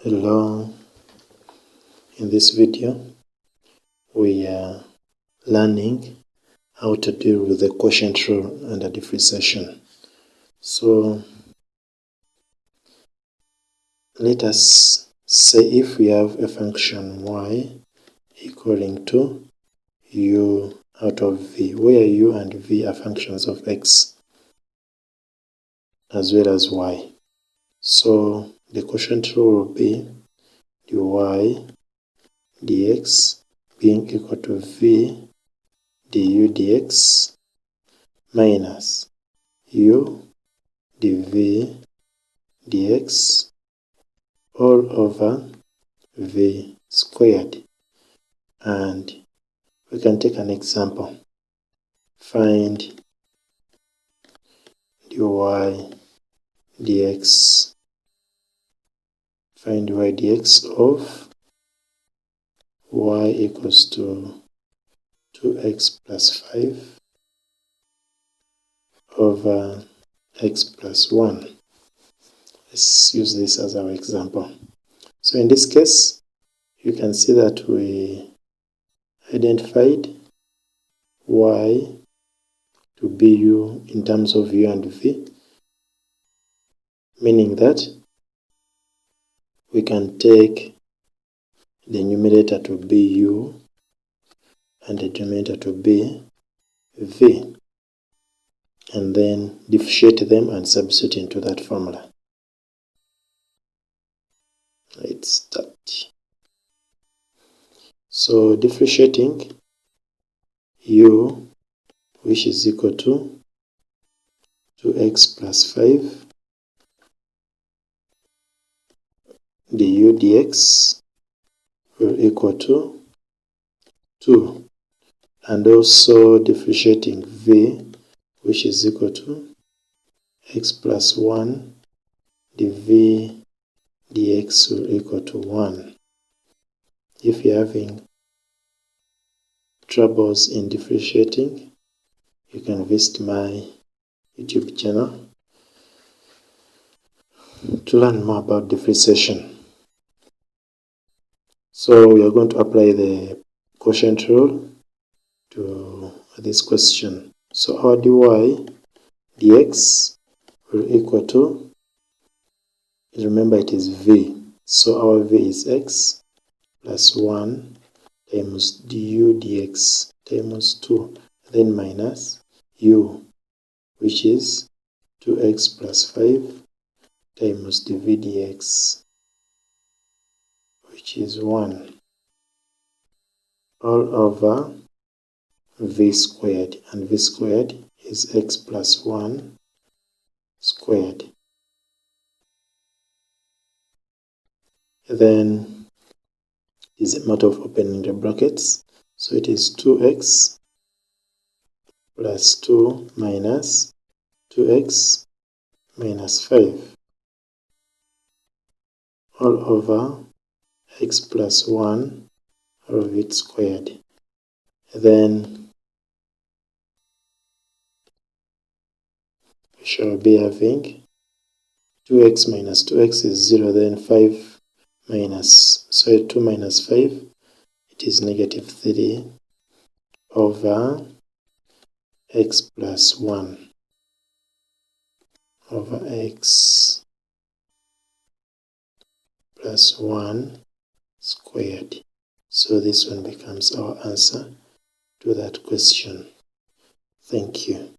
Hello, in this video we are learning how to deal with the quotient rule under differentiation. So let us say if we have a function y equaling to u out of v, where u and v are functions of x as well as y. So the quotient rule will be dy dx being equal to v du dx minus u dv dx all over v squared. And we can take an example. Find dy dx. Find y dx of y equals to 2x plus 5 over x plus 1. Let's use this as our example. So in this case, you can see that we identified y to be u in terms of u and v, meaning that we can take the numerator to be u and the denominator to be v, and then differentiate them and substitute into that formula. Let's start. So differentiating u, which is equal to 2x plus 5 du dx will equal to 2, and also differentiating v, which is equal to x plus 1 dv dx will equal to 1. If you're having troubles in differentiating, you can visit my YouTube channel to learn more about differentiation. So we are going to apply the quotient rule to this question. So our dy dx will equal to, remember it is v, so our v is x plus 1 times du dx times 2, then minus u, which is 2x plus 5 times dv dx, which is 1, all over v squared, and v squared is x plus 1 squared. Then is a matter of opening the brackets, so it is 2x plus 2 minus 2x minus 5 all over x plus 1 all of it squared. Then we shall be having 2x minus 2x is 0, then 5 minus, sorry, 2 minus 5, it is negative 3 over x plus 1 over x plus 1 squared. So this one becomes our answer to that question. Thank you.